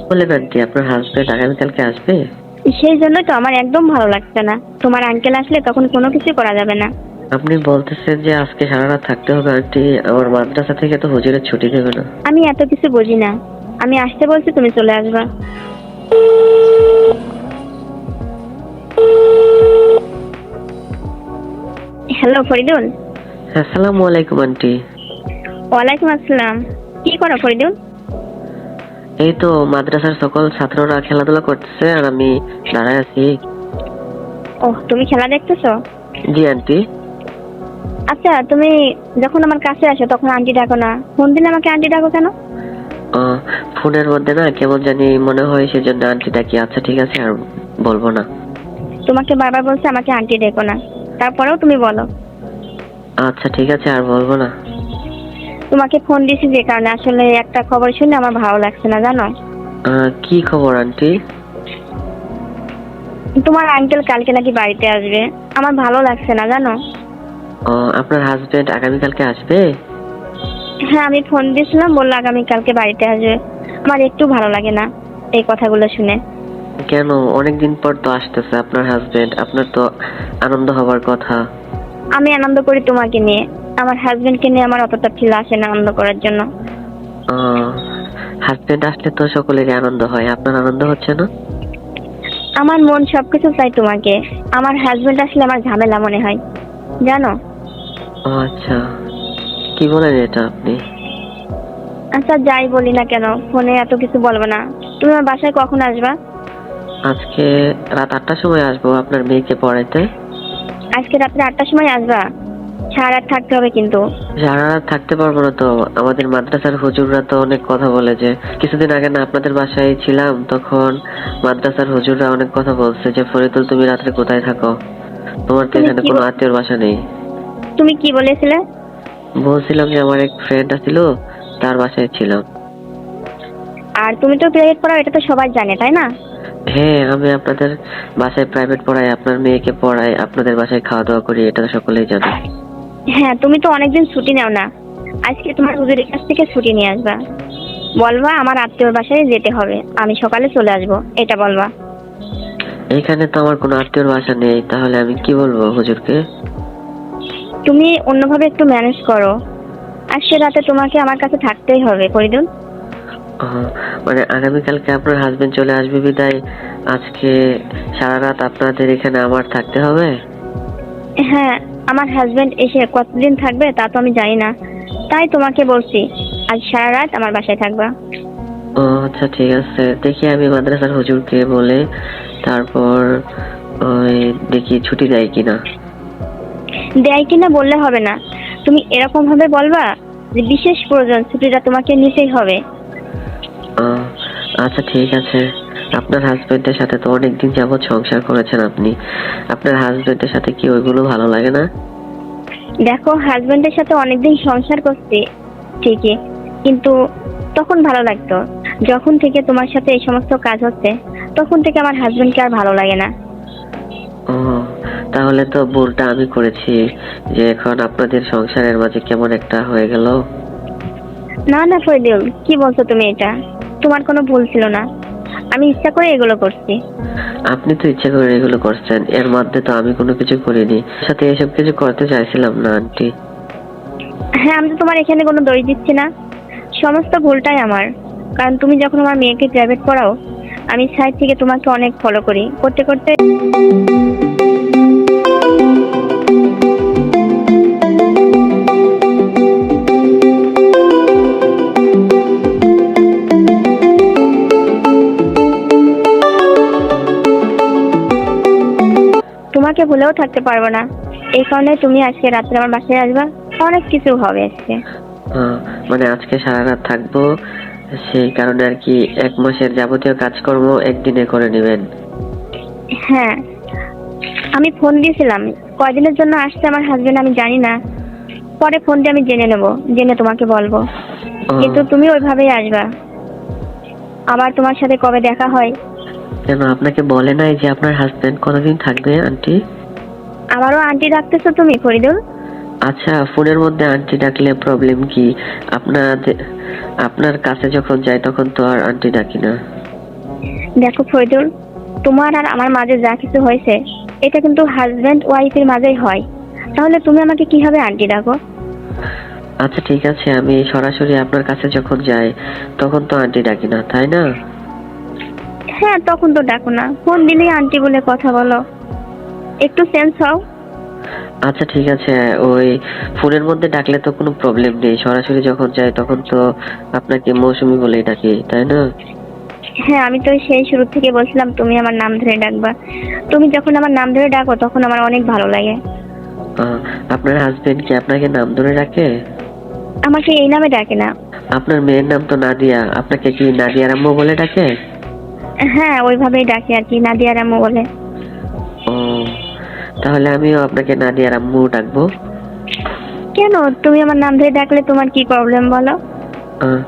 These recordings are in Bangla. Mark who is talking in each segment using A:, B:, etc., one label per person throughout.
A: বলেন আন্টি, আপনার হাজবেন্ড আগামীকালকে আসবে?
B: সেই জন্য তো আমার একদম ভালো লাগছে না। তোমার আঙ্কেল আসলে তখন কোনো কিছু করা যাবে না।
A: আপনি বলতেছেন যে আজকে সারা রাত থাকতে হবে আন্টি, আমার মাদ্রাসা থেকে তো হুজুরের ছুটি দেবে না।
B: আমি এত কিছু বুঝি না। আমি আসতে বলছি, তুমি চলে আসবা। হ্যালো ফরিদুল।
A: আসসালামু আলাইকুম আন্টি।
B: ওয়ালাইকুম আসসালাম। কি করো ফরিদুল?
A: এই তো মাদ্রাসার সকল ছাত্ররা খেলাধুলা করতেছে আর আমি দাঁড়ায় আছি।
B: ওহ, তুমি খেলা দেখতেছো?
A: জি আন্টি।
B: আচ্ছা, তুমি যখন আমার কাছে আসো তখন আন্টি ডাকো না, ফোন দিলে আমাকে আন্টি ডাকো কেন?
A: ফোনের মধ্যে না কেমন জানি মনে হয়, সেজন্য আন্টি ডাকি। আচ্ছা ঠিক আছে, আর বলবো না।
B: তোমাকে বারবার বলছে আমাকে আন্টি ডেকো না, তারপরেও তুমি বলো।
A: আচ্ছা ঠিক আছে, আর বলবো না।
B: তোমাকে ফোন দিয়েছি যে কারণে, আসলে একটা খবর শুনে আমার ভালো লাগছে না, জানো?
A: কি খবর আন্টি?
B: তোমার আঙ্কেল কালকে নাকি বাড়িতে আসবে। আমার ভালো লাগছে না, জানো?
A: আপনার হাজবেন্ড আগামীকালকে আসবে?
B: হ্যাঁ, আমি ফোন দিয়েছিলাম, বললো আগামীকালকে বাড়িতে আসবে। আমার একটু ভালো লাগে না এই কথাগুলো শুনে।
A: কেন? অনেকদিন পর তো আসতেছে আপনার হাজবেন্ড, আপনার তো আনন্দ হবার কথা।
B: আমি আনন্দ করি তোমাকে নিয়ে, আমার হাজবেন্ডকে নিয়ে আমার অতটা ফিল আসে না আনন্দ করার জন্য।
A: হাজবেন্ড আসলে তো সকলেরই আনন্দ হয়, আপনার আনন্দ হচ্ছে না?
B: আমার মন সবকিছু চাই তোমাকে। আমার হাজবেন্ড আসলে আমার ঝামেলা মনে হয়, জানো?
A: আচ্ছা, কি বলেন এটা আপনি?
B: আচ্ছা, যাই বলি না কেন, ফোনে এত কিছু বলবো না। তুমি আমার বাসায় কখন আসবা?
A: আজকে রাত 8টার সময় আসবো আপনার মেয়েকে পড়াইতে।
B: আজকে রাত্রে 8টার সময় আসবা? সারা রাত থাকতে হবে কিন্তু।
A: সারা রাত থাকতে পারবো না তো, আমাদের মাদ্রাসার হুজুররা তো অনেক কথা বলে। যে কিছুদিন আগে না আপনাদের বাসায় ছিলাম, তখন মাদ্রাসার হুজুররা অনেক কথা বলছে যে ফরিদুল তুমি রাত্রে কোথায় থাকো, তোমার তো এখানে কোনো আত্মীয়র বাসা নেই।
B: তুমি কি বলেছিলে?
A: বলছিলাম যে আমার এক ফ্রেন্ড আছিল, তার বাসায় ছিলাম।
B: আর তুমি তো প্রাইভেট পড়াও, এটা তো সবাই জানে, তাই না?
A: হ্যাঁ, আমি আপনাদের বাসায় প্রাইভেট পড়াই, আপনার মেয়েকে পড়াই, আপনাদের বাসায় খাওয়া দাওয়া করি, এটা তো সকলেই জানে।
B: হ্যাঁ, তুমি তো অনেকদিন ছুটি নাও না। আজকে তোমার হুজুরের কাছ থেকে ছুটি নিয়ে আসবা। বলবা আমার আত্মীয়র বাসায় যেতে হবে, আমি সকালে চলে আসবো, এটা বলবা।
A: এখানে তো আমার কোনো আত্মীয়র বাসা নেই, তাহলে আমি কি বলবো হুজুরকে?
B: তুমি অন্যভাবে একটু ম্যানেজ করো। আজকে রাতে তোমাকে আমার কাছে থাকতেই হবে ফরিদুল।
A: মানে আগামীকালকে আপনার হাজবেন্ড চলে আসবে বিদায় আজকে সারা রাত আপনাদের এখানে আমার থাকতে হবে?
B: হ্যাঁ, আমার হাজবেন্ড এসে কতদিন থাকবে তা তো আমি জানি না, তাই তোমাকে বলছি আজ সারা রাত আমার বাসায় থাকবা।
A: আচ্ছা ঠিক আছে, দেখি আমি মাদ্রাসার হুজুরকে বলে তারপর ওই দেখি ছুটি দেয় কিনা।
B: দেয় কিনা বললে হবে না, তুমি এরকম ভাবে বলবা যে বিশেষ প্রয়োজন, ছুটিটা তোমাকে নিতেই হবে।
A: আচ্ছা ঠিক আছে। আপনার হাজবেন্ডের সাথে তো অনেকদিন যাবত সংসার করেছেন আপনি, আপনার হাজবেন্ডের সাথে কি ওইগুলো ভালো লাগে না?
B: দেখো, হাজবেন্ডের সাথে অনেকদিন সংসার করছি ঠিকই, কিন্তু তখন ভালো লাগতো। যখন থেকে তোমার সাথে এই সমস্ত কাজ হচ্ছে, তখন থেকে আমার হাজবেন্ডকে আর ভালো লাগে না।
A: ও, তাহলে তো ভুলটা আমি করেছি, যে এখন আপনাদের সংসারের মাঝে কেমন একটা হয়ে গেল।
B: না না ফরিদুল, কি বলছো তুমি? এটা তোমার কোনো ভুল ছিল না, আমি ইচ্ছা করে এগুলো করছি।
A: আপনি তো ইচ্ছা করে এগুলো করছেন, এর মধ্যে তো আমি কোনো কিছু করিনি, সাথে এসব কিছু করতে চাইছিলাম না আন্টি।
B: হ্যাঁ, আমি তো তোমার এখানে কোনো দোষ দিচ্ছি না, সমস্ত ভুলটাই আমার। কারণ তুমি যখন আমার মেয়েকে প্রাইভেট পড়াও, আমি সাইড থেকে তোমাকে অনেক ফলো করি, করতে করতে তোমাকে ভুলেও থাকতে পারবো না। এই কারণে তুমি আজকে রাত্রে আমার বাসায় আসবা, অনেক কিছু হবে আজকে।
A: মানে আজকে সারা রাত থাকবো, সেই কারণে আর কি 1 মাসের যাবতীয় কাজকর্ম একদিনে করে নেবেন?
B: হ্যাঁ, আমি ফোন দিয়েছিলাম কয়দিনের জন্য আসছে আমার হাজবেন্ড আমি জানি না, পরে ফোন দিয়ে আমি জেনে নেব, জেনে তোমাকে বলবো। কিন্তু তুমি ওইভাবেই আসবা। আবার তোমার সাথে কবে দেখা হয়?
A: কেন আপনাকে বলে নাই যে আপনার হাজবেন্ড কতদিন থাকবে আন্টি?
B: আবারও আন্টি ডাকতেছো তুমি ফরিদুল?
A: আচ্ছা, ফোনের মধ্যে আন্টি ডাকলে প্রবলেম কি? আপনার কাছে যখন যাই তখন তো আর আন্টি ডাকি না।
B: দেখো ফরিদুল, তোমার আর আমার মাঝে যা কিছু হয়েছে এটা কিন্তু হাজবেন্ড ওয়াইফের মাঝেই হয়, তাহলে তুমি আমাকে কিভাবে আন্টি ডাকো?
A: আচ্ছা ঠিক আছে, আমি সরাসরি আপনার কাছে যখন যাই তখন তো আন্টি ডাকি না, তাই না?
B: হ্যাঁ, তখন তো ডাকো না, ফোন দিলেই আন্টি বলে কথা বলো। একটু সেন্স হও।
A: আচ্ছা ঠিক আছে, ওই ফোনের মধ্যে ডাকলে তো কোনো প্রবলেম নেই, সরাসরি যখন যাই তখন তো আপনাকে মৌসুমী বলেই ডাকি, তাই না?
B: হ্যাঁ, আমি তো সেই শুরু থেকে বলছিলাম তুমি আমার নাম ধরে ডাকবা। তুমি যখন আমার নাম ধরে ডাকো তখন আমার অনেক ভালো লাগে।
A: আহ, আপনার হাজবেন্ড কি আপনাকে নাম ধরে ডাকে?
B: আমাকে এই নামে ডাকে না।
A: আপনার মেয়ের নাম তো নাদিয়া, আপনাকে কি নাদিয়ার আম্মু বলে ডাকে?
B: হ্যাঁ, ওইভাবেই ডাকে আর কি, নাদিয়ার আম্মু বলে।
A: ও, তাহলে আমিও আপনাকে নাদিয়ার আম্মু ডাকবো।
B: কেন? তুমি আমার নাম ধরে ডাকলে তোমার কি প্রবলেম বলো?
A: আহ,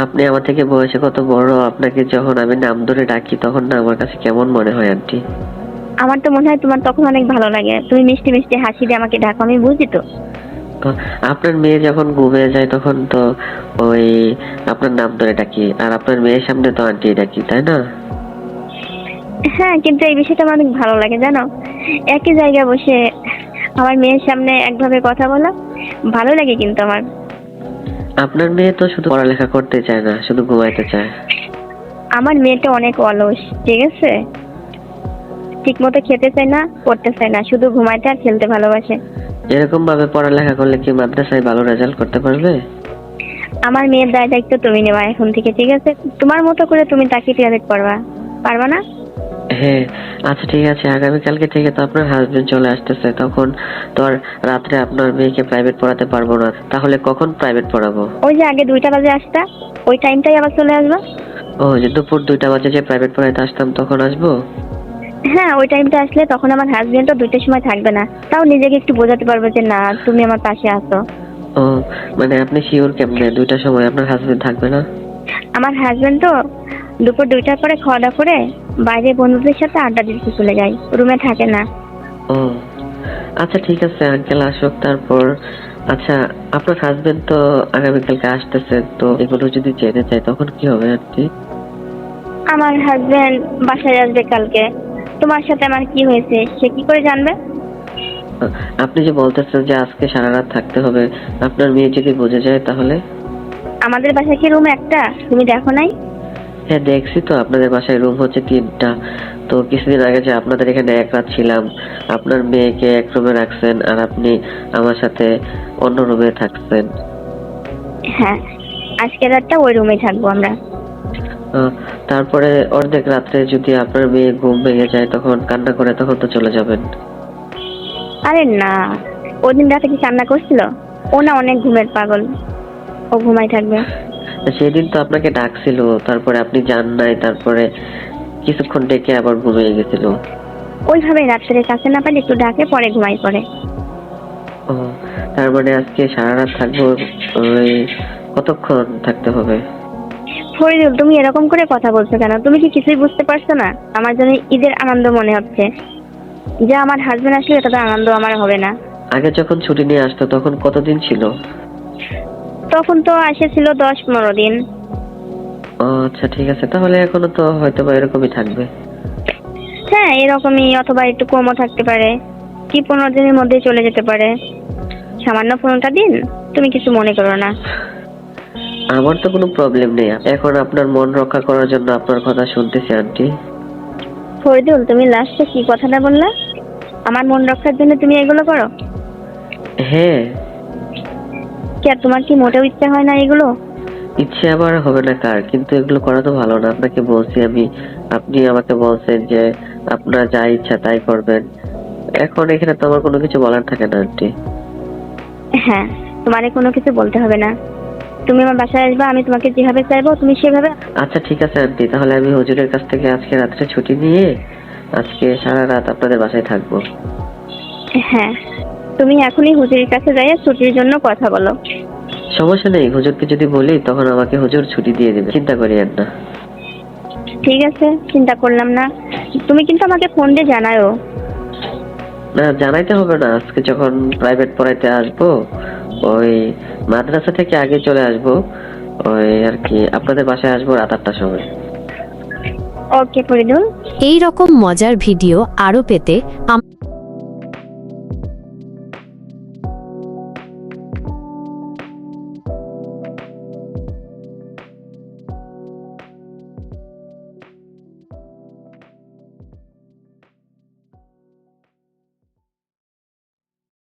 A: আপনি আমার থেকে বয়সে কত বড়, আপনাকে যখন আমি নাম ধরে ডাকি তখন না আমার কাছে কেমন মনে হয় আন্টি?
B: আমার তো মনে হয় তোমার তখন অনেক ভালো লাগে, তুমি মিষ্টি মিষ্টি হাসি দিয়ে আমাকে ডাকো, আমি বুঝি তো।
A: আহ, আপনার মেয়ে যখন ঘুমিয়ে যায় তখন তো ওই আপনার নাম ধরে ডাকি, আর আপনার মেয়ের সামনে তো আন্টি ডাকি, তাই না?
B: হ্যাঁ, কিন্তু এই বিষয়টা আমার অনেক ভালো লাগে জানো, একই জায়গায় বসে আমার মেয়ের সামনে একভাবে কথা বলা ভালো লাগে কিন্তু আমার।
A: আপনার মেয়ে তো শুধু পড়ালেখা করতে চায় না, শুধু ঘুমাইতে চায়।
B: আমার মেয়েটা অনেক অলস, ঠিক আছে? ঠিক মতো খেতে চায় না, পড়তে চায় না, শুধু ঘুমাইতে আর খেলতে ভালোবাসে।
A: এরকম ভাবে পড়ালেখা করলে কি মাদ্রাসায় ভালো রেজাল্ট করতে পারবে?
B: আমার মেয়ের দায় দায়িত্ব তুমি নেবা এখন থেকে, ঠিক আছে? তোমার মতো করে তুমি তাকে টিয়ারেট করবা, পারবা না?
A: হ্যাঁ, আচ্ছা ঠিক আছে, আগামীকালকে থেকে তো আপনার হাজবেন্ড চলে আসতেছে, তখন তো আর রাত্রে আপনার মেয়েকে প্রাইভেট পড়াতে পারবো না, তাহলে কখন প্রাইভেট পড়াবো?
B: ওই যে আগে 2টা বাজে আসতা, ওই টাইমটাই আবার চলে আসবা।
A: ও, যে দুপুর 2টা বাজে যে প্রাইভেট পড়াইতে আসতাম তখন আসবো?
B: হ্যাঁ, ওই টাইমটা আসলে তখন আমার হাজবেন্ডও 2টার সময় থাকবে না, তাও নিজেকে একটু বোঝাতে পারবে যে না, তুমি আমার পাশে আছো।
A: ও, মানে আপনি শিওর কেমনে 2টার সময় আপনার হাজবেন্ড থাকবে না?
B: আমার হাজবেন্ড তো দুপুর 2টার পরে খাওয়া দাওয়া করে বাইরে বন্ধুদের সাথে আড্ডা দিতে চলে যায়, রুমে থাকে না।
A: ও, আচ্ছা ঠিক আছে, আঙ্কেল আসুক তারপর। আচ্ছা, আপনার হাজবেন্ড তো আগামীকালকে আসতেছে, তো এগুলো যদি জেনে যায় তখন কি হবে আন্টি?
B: আমার হাজবেন্ড বাসায় আসবে কালকে, তোমার সাথে আমার কি হয়েছে সে কি করে জানবে?
A: আপনি যে বলতেছেন যে আজকে সারা রাত থাকতে হবে, আপনার মেয়ে যদি বুঝে যায় তাহলে?
B: আমাদের বাসায় কি রুম একটা, তুমি দেখো নাই?
A: হ্যাঁ দেখছি তো, আপনাদের বাসায় রুম হচ্ছে 3টা। তো কিছুদিন আগে যে আপনাদের এখানে এক রাত ছিলাম, আপনার মেয়েকে এক রুমে রাখছেন আর আপনি আমার সাথে অন্য রুমে থাকছেন।
B: হ্যাঁ, আজকের রাতটা ওই রুমে থাকবো আমরা।
A: আহ, তারপরে অর্ধেক রাত্রে যদি আপনার মেয়ে ঘুম ভেঙে যায় তখন কান্না করে, তখন তো চলে যাবেন।
B: আরে না, ওই দিন রাতে কি কান্না করছিল? ও না অনেক ঘুমের পাগল, ও ঘুমাই থাকবে।
A: সেদিন তো আপনাকে ডাকছিল, তারপরে আপনি যান নাই, তারপরে কিছুক্ষণ ডেকে আবার ঘুমিয়ে গেছিল।
B: ওইভাবে রাত্রে কাছে না পারলে একটু ডাকে, পরে ঘুমাই পড়ে।
A: ও, তার মানে আজকে সারা রাত থাকবো? ওই কতক্ষণ থাকতে হবে?
B: ফরিদুল, তুমি এরকম করে কথা বলছো কেন? তুমি কি কিছুই বুঝতে পারছো না? আমার জন্য ঈদের আনন্দ মনে হচ্ছে, যে আমার হাজবেন্ড আসলে এতটা আনন্দ আমার হবে না।
A: আগে যখন ছুটি নিয়ে আসতো তখন কতদিন ছিল?
B: তখন তো এসেছিল 10-15 দিন।
A: ও আচ্ছা ঠিক আছে, তাহলে এখনো তো হয়তো বা এরকমই থাকবে।
B: হ্যাঁ, এরকমই, অথবা একটু কমও থাকতে পারে, কি 15 দিনের মধ্যে চলে যেতে পারে। সামান্য 15টা দিন, তুমি কিছু মনে করো না।
A: আমার তো কোনো প্রবলেম নেই, এখন আপনার মন রক্ষা করার জন্য আপনার কথা শুনতেছি আন্টি।
B: ফরিদুল, তুমি লাস্টে কি কথাটা বললা? আমার মন রক্ষার জন্য তুমি এগুলো করো?
A: হ্যাঁ।
B: কে, তোমার কি মোটেও ইচ্ছা হয় না এগুলো?
A: ইচ্ছে আবার হবে না কার, কিন্তু এগুলো করা তো ভালো না, আপনাকে বলছি আমি, আপনি আমাকে বলছেন যে আপনার যা ইচ্ছা তাই করবেন, এখন এখানে তো আমার কোনো কিছু বলার থাকে না আন্টি।
B: হ্যাঁ, তোমারে কোনো কিছু বলতে হবে না, তুমি আমার বাসায় আসবা, আমি তোমাকে যেভাবে চাইবো তুমি সেভাবে।
A: আচ্ছা ঠিক আছে আন্টি, তাহলে আমি হুজুরের কাছ থেকে আজকে রাত্রে ছুটি নিয়ে আজকে সারা রাত আপনাদের বাসায় থাকবো।
B: হ্যাঁ, তুমি এখনই হুজুরের কাছে যাইয়া ছুটির জন্য কথা বলো।
A: সমস্যা নেই, হুজুরকে যদি বলি তখন আমাকে হুজুর ছুটি দিয়ে দেবে, চিন্তা করিয়েন না।
B: ঠিক আছে, চিন্তা করলাম না, তুমি কিন্তু আমাকে ফোন দিয়ে জানাও।
A: না জানাইতে হবে না, আজকে যখন প্রাইভেট পড়াইতে আসবো ওই মাদ্রাসা থেকে আগে চলে আসবো, ওই আর কি আপনাদের বাসায় আসবো রাত 8টার সময়।
B: ওকে ফরিদুল।
C: এই রকম মজার ভিডিও আরও পেতে